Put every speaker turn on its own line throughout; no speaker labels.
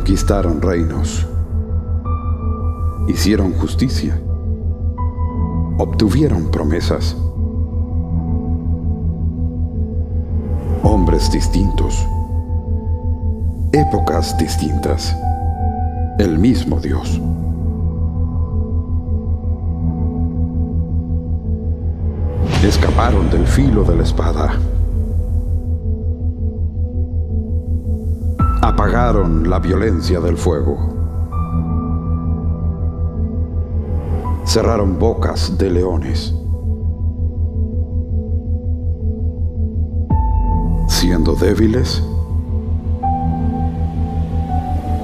Conquistaron reinos, hicieron justicia, obtuvieron promesas. Hombres distintos, épocas distintas, el mismo Dios. Escaparon del filo de la espada. Apagaron la violencia del fuego. Cerraron bocas de leones. Siendo débiles,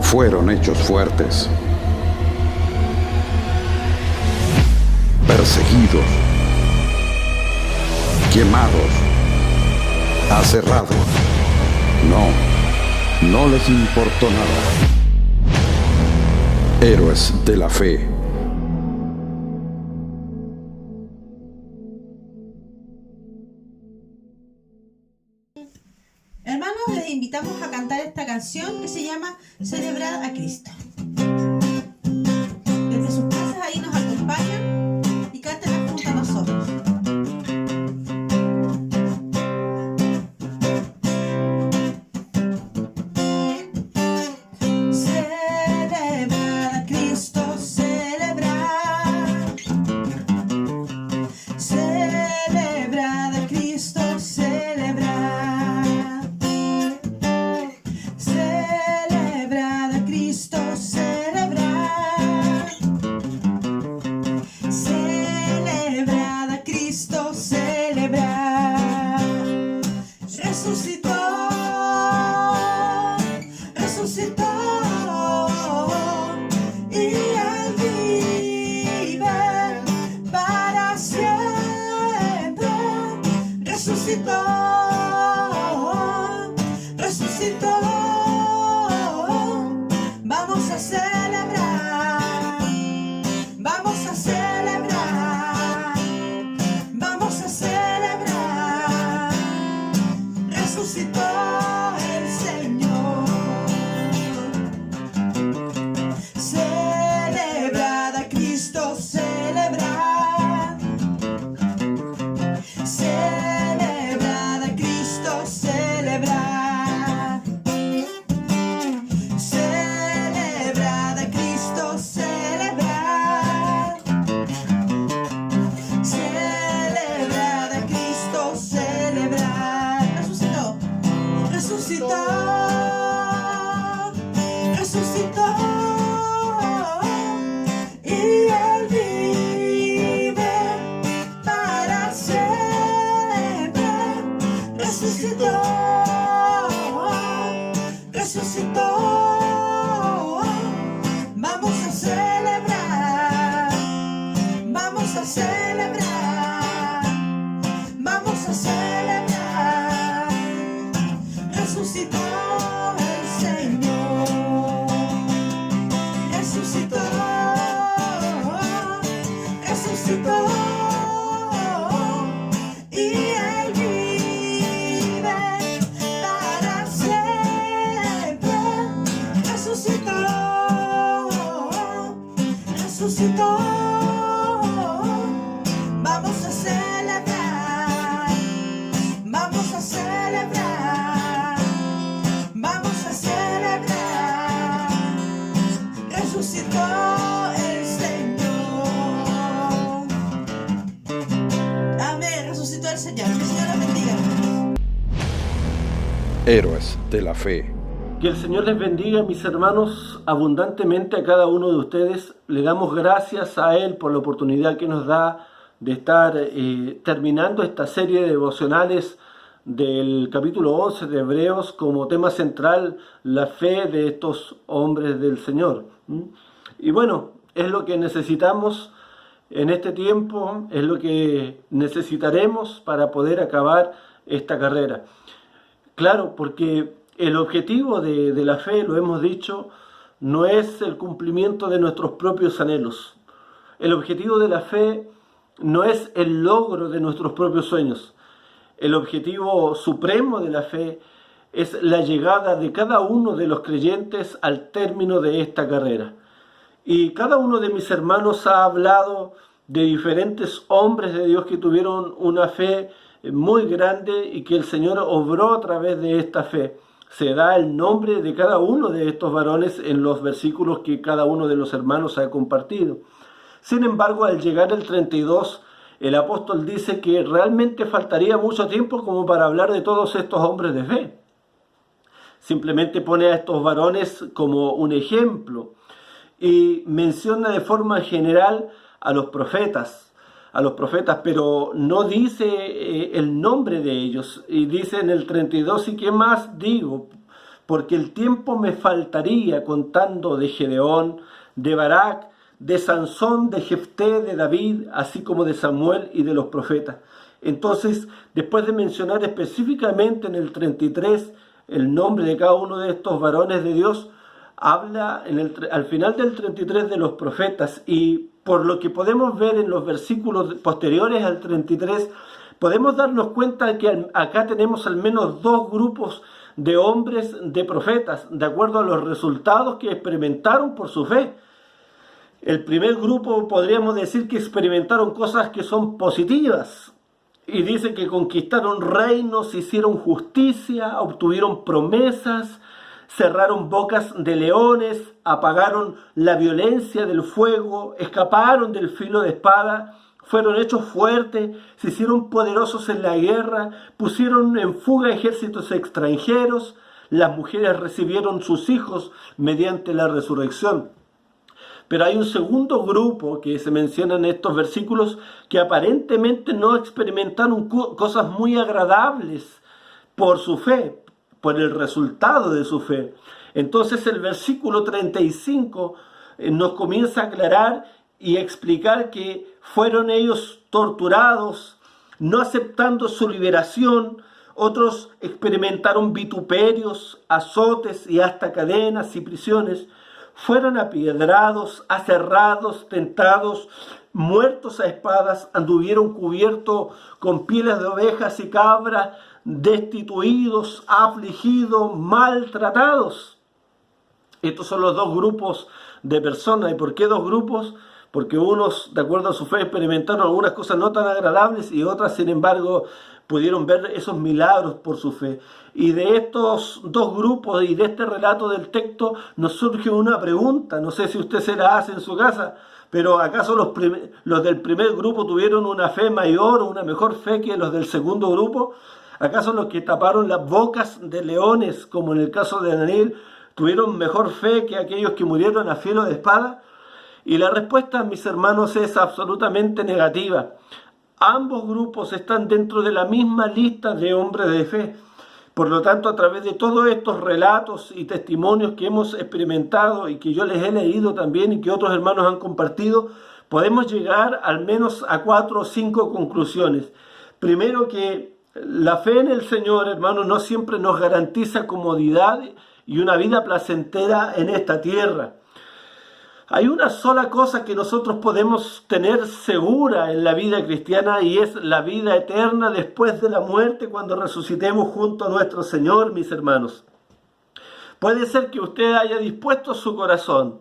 fueron hechos fuertes. Perseguidos, quemados, aserrados. No les importó nada. Héroes de la fe.
Hermanos, les invitamos a cantar esta canción que se llama Celebrar a Cristo. Desde sus casas ahí nos acompañan y canten junto a nosotros. Resucitó, vamos a celebrar, vamos a celebrar, vamos a celebrar, resucitó el Señor. Celebrar a Cristo, celebrar, celebrar a Cristo, celebrar. Resucitó, y Él vive para siempre. Resucitó, resucitó, vamos a celebrar, vamos a celebrar, vamos a celebrar. Resucitó el Señor, resucitó, resucitó, y Él vive para siempre. Resucitó, resucitó, vamos a celebrar, vamos a celebrar, vamos a celebrar. Resucitó el Señor. Amén, resucitó el Señor. Que el Señor los bendiga.
Héroes de la fe.
Que el Señor les bendiga, mis hermanos, abundantemente a cada uno de ustedes. Le damos gracias a Él por la oportunidad que nos da de estar terminando esta serie de devocionales del capítulo 11 de Hebreos como tema central la fe de estos hombres del Señor. Y bueno, es lo que necesitamos en este tiempo, es lo que necesitaremos para poder acabar esta carrera. Claro, porque el objetivo de la fe, lo hemos dicho, no es el cumplimiento de nuestros propios anhelos. El objetivo de la fe no es el logro de nuestros propios sueños. El objetivo supremo de la fe es la llegada de cada uno de los creyentes al término de esta carrera. Y cada uno de mis hermanos ha hablado de diferentes hombres de Dios que tuvieron una fe muy grande y que el Señor obró a través de esta fe. Se da el nombre de cada uno de estos varones en los versículos que cada uno de los hermanos ha compartido. Sin embargo, al llegar al 32, el apóstol dice que realmente faltaría mucho tiempo como para hablar de todos estos hombres de fe. Simplemente pone a estos varones como un ejemplo y menciona de forma general a los profetas, pero no dice el nombre de ellos. Y dice en el 32, ¿y qué más digo? Porque el tiempo me faltaría contando de Gedeón, de Barak, de Sansón, de Jefté, de David, así como de Samuel y de los profetas. Entonces, después de mencionar específicamente en el 33 el nombre de cada uno de estos varones de Dios, habla al final del 33 de los profetas, y por lo que podemos ver en los versículos posteriores al 33, podemos darnos cuenta que acá tenemos al menos dos grupos de hombres de profetas, de acuerdo a los resultados que experimentaron por su fe. El primer grupo podríamos decir que experimentaron cosas que son positivas, y dice que conquistaron reinos, hicieron justicia, obtuvieron promesas, cerraron bocas de leones, apagaron la violencia del fuego, escaparon del filo de espada, fueron hechos fuertes, se hicieron poderosos en la guerra, pusieron en fuga ejércitos extranjeros, las mujeres recibieron sus hijos mediante la resurrección. Pero hay un segundo grupo que se menciona en estos versículos que aparentemente no experimentaron cosas muy agradables por su fe, por el resultado de su fe. Entonces el versículo 35 nos comienza a aclarar y explicar que fueron ellos torturados, no aceptando su liberación. Otros experimentaron vituperios, azotes y hasta cadenas y prisiones. Fueron apiedrados, aserrados, tentados, muertos a espadas, anduvieron cubiertos con pieles de ovejas y cabras, destituidos, afligidos, maltratados. Estos son los dos grupos de personas. ¿Y por qué dos grupos? Porque unos, de acuerdo a su fe, experimentaron algunas cosas no tan agradables y otras, sin embargo, pudieron ver esos milagros por su fe. Y de estos dos grupos y de este relato del texto nos surge una pregunta. No sé si usted se la hace en su casa, pero ¿acaso los del primer grupo tuvieron una fe mayor o una mejor fe que los del segundo grupo? ¿Acaso los que taparon las bocas de leones, como en el caso de Daniel, tuvieron mejor fe que aquellos que murieron a filo de espada? Y la respuesta, mis hermanos, es absolutamente negativa. Ambos grupos están dentro de la misma lista de hombres de fe. Por lo tanto, a través de todos estos relatos y testimonios que hemos experimentado y que yo les he leído también y que otros hermanos han compartido, podemos llegar al menos a 4 o 5 conclusiones. Primero, que la fe en el Señor, hermanos, no siempre nos garantiza comodidad y una vida placentera en esta tierra. Hay una sola cosa que nosotros podemos tener segura en la vida cristiana, y es la vida eterna después de la muerte, cuando resucitemos junto a nuestro Señor, mis hermanos. Puede ser que usted haya dispuesto su corazón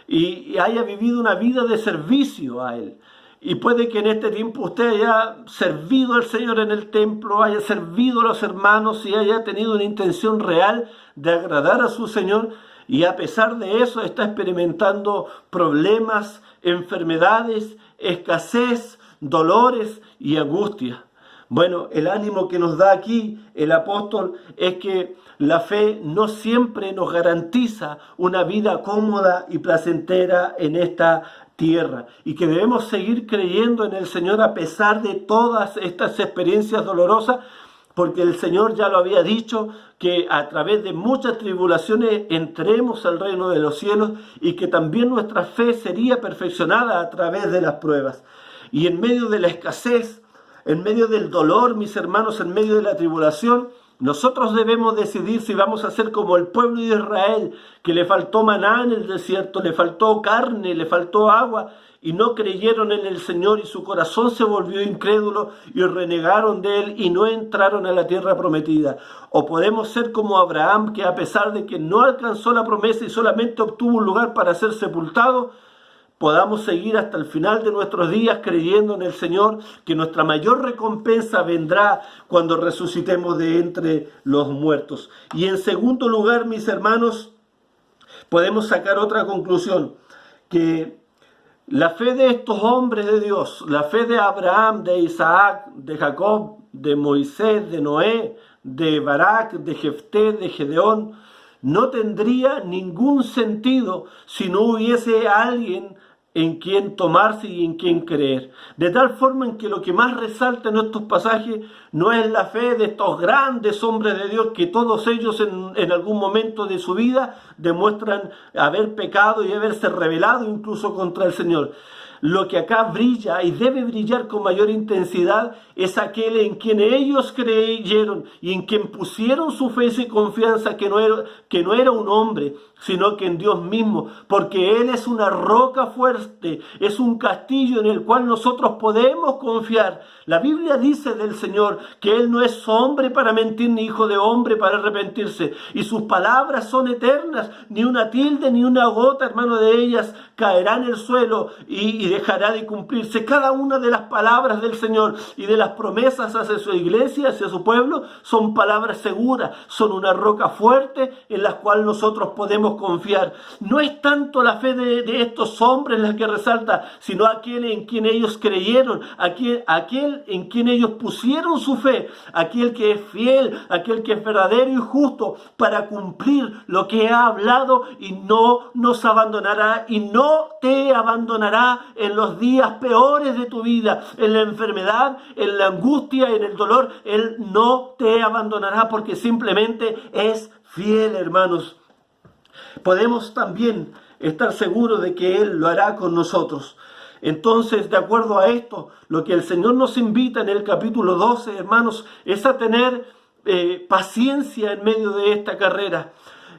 y haya vivido una vida de servicio a Él. Y puede que en este tiempo usted haya servido al Señor en el templo, haya servido a los hermanos y haya tenido una intención real de agradar a su Señor. Y a pesar de eso está experimentando problemas, enfermedades, escasez, dolores y angustia. Bueno, el ánimo que nos da aquí el apóstol es que la fe no siempre nos garantiza una vida cómoda y placentera en esta tierra, y que debemos seguir creyendo en el Señor a pesar de todas estas experiencias dolorosas, porque el Señor ya lo había dicho, que a través de muchas tribulaciones entremos al reino de los cielos, y que también nuestra fe sería perfeccionada a través de las pruebas. Y en medio de la escasez, en medio del dolor, mis hermanos, en medio de la tribulación, Nosotros debemos decidir si vamos a ser como el pueblo de Israel, que le faltó maná en el desierto, le faltó carne, le faltó agua, y no creyeron en el Señor y su corazón se volvió incrédulo y renegaron de Él y no entraron a la tierra prometida. O podemos ser como Abraham, que a pesar de que no alcanzó la promesa y solamente obtuvo un lugar para ser sepultado, podamos seguir hasta el final de nuestros días creyendo en el Señor, que nuestra mayor recompensa vendrá cuando resucitemos de entre los muertos. Y en segundo lugar, mis hermanos, podemos sacar otra conclusión, que la fe de estos hombres de Dios, la fe de Abraham, de Isaac, de Jacob, de Moisés, de Noé, de Barak, de Jefté, de Gedeón, no tendría ningún sentido si no hubiese alguien en quien tomarse y en quien creer. De tal forma en que lo que más resalta en estos pasajes no es la fe de estos grandes hombres de Dios, que todos ellos en algún momento de su vida demuestran haber pecado y haberse rebelado incluso contra el Señor. Lo que acá brilla y debe brillar con mayor intensidad es aquel en quien ellos creyeron y en quien pusieron su fe y su confianza, que no era un hombre, sino que en Dios mismo, porque Él es una roca fuerte, es un castillo en el cual nosotros podemos confiar. La Biblia dice del Señor que Él no es hombre para mentir, ni hijo de hombre para arrepentirse, y sus palabras son eternas, ni una tilde ni una gota, hermano, de ellas caerá en el suelo y dejará de cumplirse. Cada una de las palabras del Señor y de las promesas hacia su iglesia, hacia su pueblo, son palabras seguras, son una roca fuerte en la cual nosotros podemos confiar. No es tanto la fe de estos hombres la que resalta, sino aquel en quien ellos creyeron, aquel en quien ellos pusieron su fe, aquel que es fiel, aquel que es verdadero y justo para cumplir lo que ha hablado, y no nos abandonará y no te abandonará en los días peores de tu vida, en la enfermedad, en la angustia, en el dolor. Él no te abandonará porque simplemente es fiel, hermanos. Podemos también estar seguros de que Él lo hará con nosotros. Entonces, de acuerdo a esto, lo que el Señor nos invita en el capítulo 12, hermanos, es a tener paciencia en medio de esta carrera.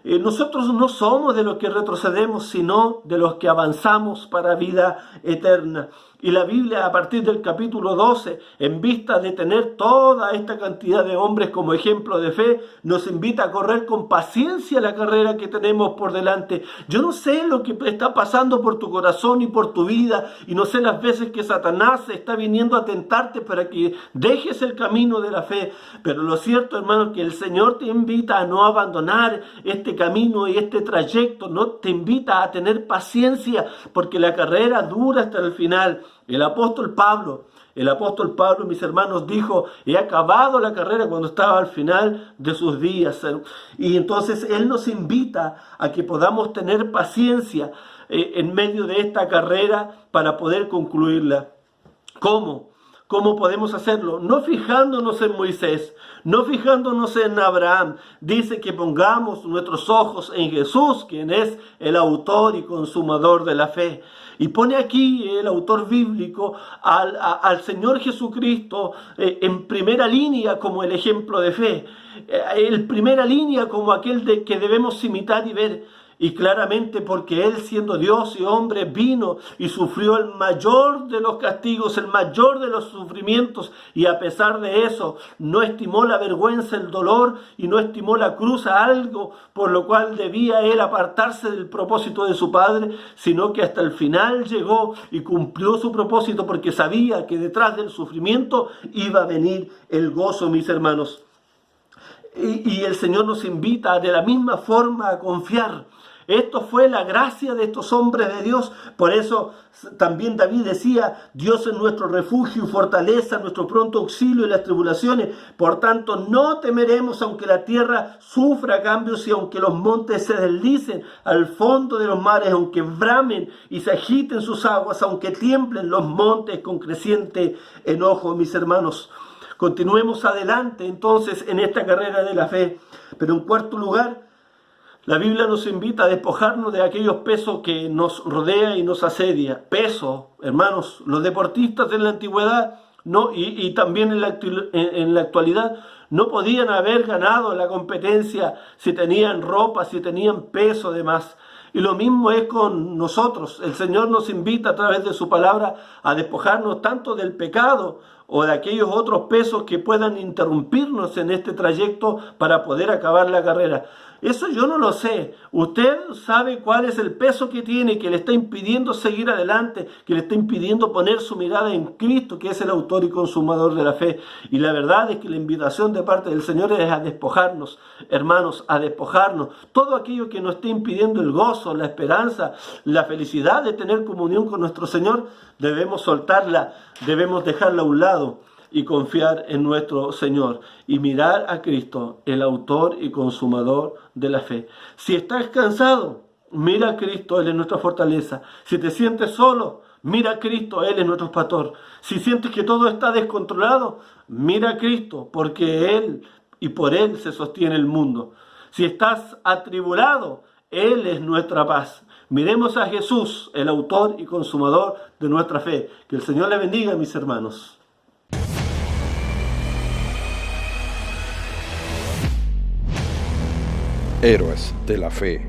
Nosotros no somos de los que retrocedemos, sino de los que avanzamos para vida eterna. Y la Biblia, a partir del capítulo 12, en vista de tener toda esta cantidad de hombres como ejemplo de fe, nos invita a correr con paciencia la carrera que tenemos por delante. Yo no sé lo que está pasando por tu corazón y por tu vida, y no sé las veces que Satanás está viniendo a tentarte para que dejes el camino de la fe, pero lo cierto, hermano, que el Señor te invita a no abandonar este camino y este trayecto, no te invita a tener paciencia, porque la carrera dura hasta el final. El apóstol Pablo, mis hermanos, dijo: he acabado la carrera, cuando estaba al final de sus días. Y entonces Él nos invita a que podamos tener paciencia en medio de esta carrera para poder concluirla. ¿Cómo? ¿Cómo podemos hacerlo? No fijándonos en Moisés, no fijándonos en Abraham. Dice que pongamos nuestros ojos en Jesús, quien es el autor y consumador de la fe. Y pone aquí el autor bíblico al Señor Jesucristo en primera línea como el ejemplo de fe. En primera línea como aquel que debemos imitar y ver. Y claramente porque Él, siendo Dios y hombre, vino y sufrió el mayor de los castigos, el mayor de los sufrimientos, y a pesar de eso no estimó la vergüenza, el dolor, y no estimó la cruz a algo por lo cual debía Él apartarse del propósito de su Padre, sino que hasta el final llegó y cumplió su propósito, porque sabía que detrás del sufrimiento iba a venir el gozo, mis hermanos. Y el Señor nos invita de la misma forma a confiar. Esto fue la gracia de estos hombres de Dios. Por eso también David decía: Dios es nuestro refugio y fortaleza, nuestro pronto auxilio en las tribulaciones. Por tanto, no temeremos aunque la tierra sufra cambios y aunque los montes se deslicen al fondo de los mares, aunque bramen y se agiten sus aguas, aunque tiemblen los montes con creciente enojo. Mis hermanos, continuemos adelante entonces en esta carrera de la fe. Pero en cuarto lugar, la Biblia nos invita a despojarnos de aquellos pesos que nos rodea y nos asedia. Peso, hermanos, los deportistas de la antigüedad ¿no? Y también en la actualidad no podían haber ganado la competencia si tenían ropa, si tenían peso de más. Y lo mismo es con nosotros. El Señor nos invita a través de su palabra a despojarnos tanto del pecado o de aquellos otros pesos que puedan interrumpirnos en este trayecto para poder acabar la carrera. Eso yo no lo sé. Usted sabe cuál es el peso que tiene, que le está impidiendo seguir adelante, que le está impidiendo poner su mirada en Cristo, que es el autor y consumador de la fe. Y la verdad es que la invitación de parte del Señor es a despojarnos, hermanos, a despojarnos. Todo aquello que nos esté impidiendo el gozo, la esperanza, la felicidad de tener comunión con nuestro Señor, debemos soltarla, debemos dejarla a un lado y confiar en nuestro Señor y mirar a Cristo, el autor y consumador de la fe. Si estás cansado, mira a Cristo, Él es nuestra fortaleza. Si te sientes solo, mira a Cristo, Él es nuestro pastor. Si sientes que todo está descontrolado, mira a Cristo, porque Él y por Él se sostiene el mundo. Si estás atribulado, Él es nuestra paz. Miremos a Jesús, el autor y consumador de nuestra fe. Que el Señor le bendiga, mis hermanos.
Héroes de la Fe.